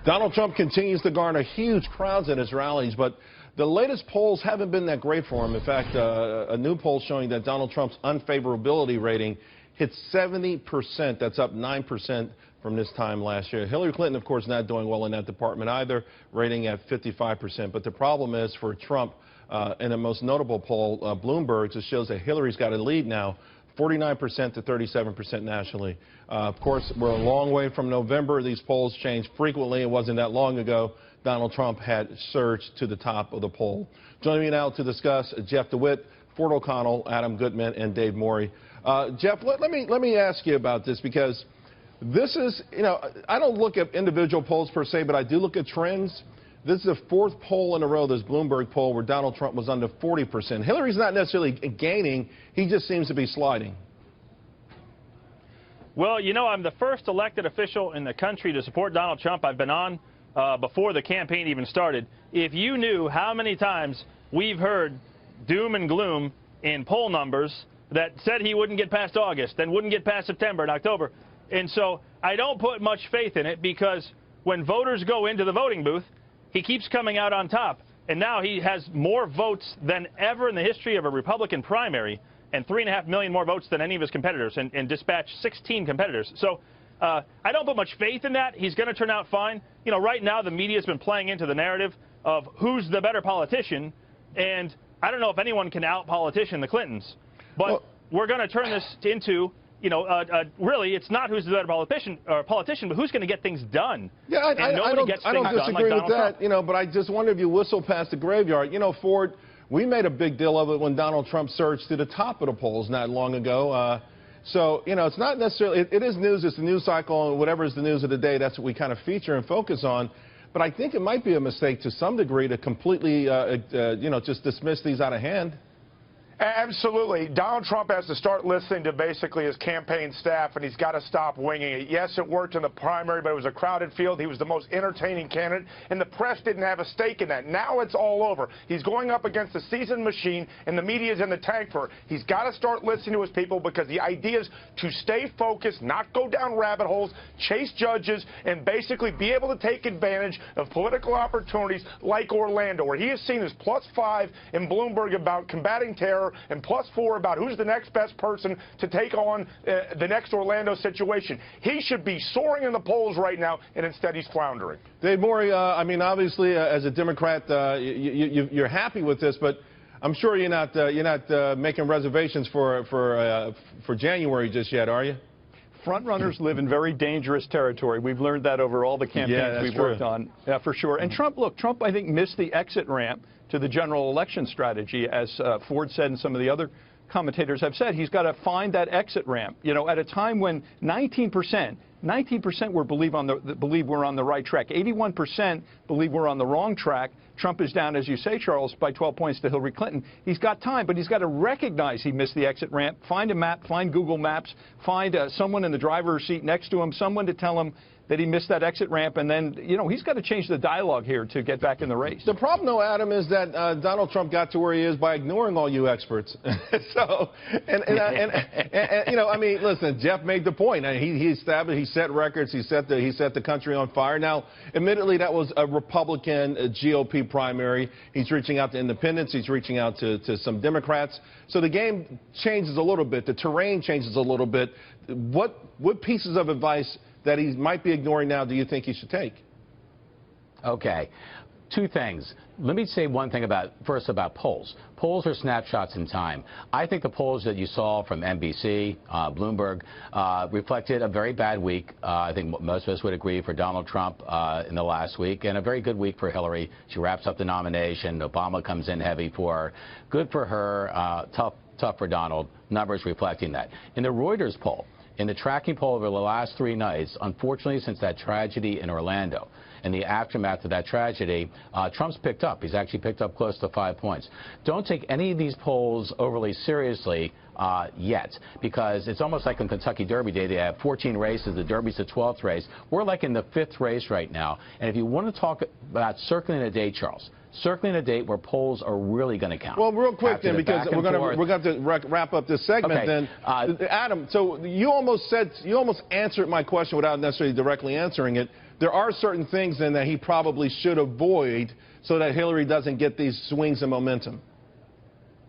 Donald Trump continues to garner huge crowds at his rallies, but the latest polls haven't been that great for him. In fact, a new poll showing that Donald Trump's unfavorability rating hit 70%. That's up 9% from this time last year. Hillary Clinton, of course, not doing well in that department either, rating at 55%. But the problem is for Trump, in the most notable poll, Bloomberg's, it shows that Hillary's got a lead now, 49% to 37% nationally. Of course, we're a long way from November. These polls change frequently. It wasn't that long ago Donald Trump had surged to the top of the poll. Joining me now to discuss, Jeff DeWit, Ford O'Connell, Adam Goodman, and Dave Morey. Jeff, let me ask you about this, because this is, I don't look at individual polls per se, but I do look at trends. This is the fourth poll in a row, this Bloomberg poll, where Donald Trump was under 40%. Hillary's not necessarily gaining. He just seems to be sliding. Well, I'm the first elected official in the country to support Donald Trump. I've been on before the campaign even started. If you knew how many times we've heard doom and gloom in poll numbers that said he wouldn't get past August, then wouldn't get past September and October. And so I don't put much faith in it, because when voters go into the voting booth, he keeps coming out on top. And now he has more votes than ever in the history of a Republican primary, and 3.5 million more votes than any of his competitors, and dispatched 16 competitors. So I don't put much faith in that. He's going to turn out fine. Right now the media's been playing into the narrative of who's the better politician, and I don't know if anyone can out-politician the Clintons. But we're going to turn this into, really, it's not who's the better politician, but who's going to get things done. Yeah, I don't disagree with that, but I just wonder if you whistle past the graveyard. Ford, we made a big deal of it when Donald Trump surged to the top of the polls not long ago. So, it's not necessarily, it is news, it's the news cycle, and whatever is the news of the day, that's what we kind of feature and focus on. But I think it might be a mistake to some degree to completely, just dismiss these out of hand. Absolutely. Donald Trump has to start listening to basically his campaign staff, and he's got to stop winging it. Yes, it worked in the primary, but it was a crowded field. He was the most entertaining candidate, and the press didn't have a stake in that. Now it's all over. He's going up against a seasoned machine, and the media's in the tank for it. He's got to start listening to his people, because the idea is to stay focused, not go down rabbit holes, chase judges, and basically be able to take advantage of political opportunities like Orlando, where he is seen as +5 in Bloomberg about combating terror, and +4 about who's the next best person to take on the next Orlando situation. He should be soaring in the polls right now, and instead he's floundering. Dave Morey, I mean, obviously, as a Democrat, you're happy with this, but I'm sure you're not making reservations for January just yet, are you? Front runners live in very dangerous territory. We've learned that over all the campaigns we've worked on, for sure. And Trump, I think, missed the exit ramp to the general election strategy, as Ford said and some of the other commentators have said. He's got to find that exit ramp. At a time when 19% believe we're on the right track, 81% believe we're on the wrong track. Trump is down, as you say, Charles, by 12 points to Hillary Clinton. He's got time, but he's got to recognize he missed the exit ramp, find a map, find Google Maps, find someone in the driver's seat next to him, someone to tell him that he missed that exit ramp, and then, he's got to change the dialogue here to get back in the race. The problem, though, Adam, is that Donald Trump got to where he is by ignoring all you experts. So, I mean, listen, Jeff made the point. He set records. He set the country on fire. Now, admittedly, that was a Republican GOP primary. He's reaching out to independents. He's reaching out to some Democrats. So the game changes a little bit. The terrain changes a little bit. What pieces of advice that he might be ignoring now do you think he should take? Okay. Two things. Let me say one thing first about polls. Polls are snapshots in time. I think the polls that you saw from NBC, Bloomberg, reflected a very bad week. I think most of us would agree, for Donald Trump in the last week, and a very good week for Hillary. She wraps up the nomination. Obama comes in heavy for her. Good for her. Tough for Donald. Numbers reflecting that. In the Reuters poll, in the tracking poll over the last 3 nights, unfortunately, since that tragedy in Orlando and the aftermath of that tragedy, Trump's picked up. He's actually picked up close to 5 points. Don't take any of these polls overly seriously yet, because it's almost like in Kentucky Derby Day. They have 14 races. The Derby's the 12th race. We're like in the 5th race right now. And if you want to talk about circling a date, Charles, circling a date where polls are really going to count. Well, real quick then, because we're going to wrap up this segment. Okay. Then, Adam, so you almost answered my question without necessarily directly answering it. there are certain things then that he probably should avoid so that Hillary doesn't get these swings in momentum.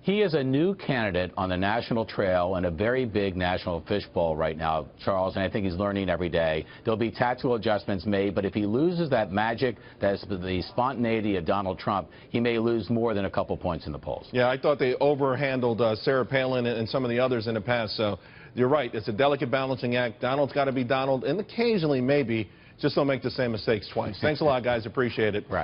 He is a new candidate on the national trail in a very big national fishbowl right now, Charles, and I think he's learning every day. There'll be tactical adjustments made, but if he loses that magic, that's the spontaneity of Donald Trump, he may lose more than a couple points in the polls. Yeah, I thought they overhandled Sarah Palin and some of the others in the past, so you're right. It's a delicate balancing act. Donald's got to be Donald, and occasionally maybe just don't make the same mistakes twice. Thanks a lot, guys. Appreciate it. Right.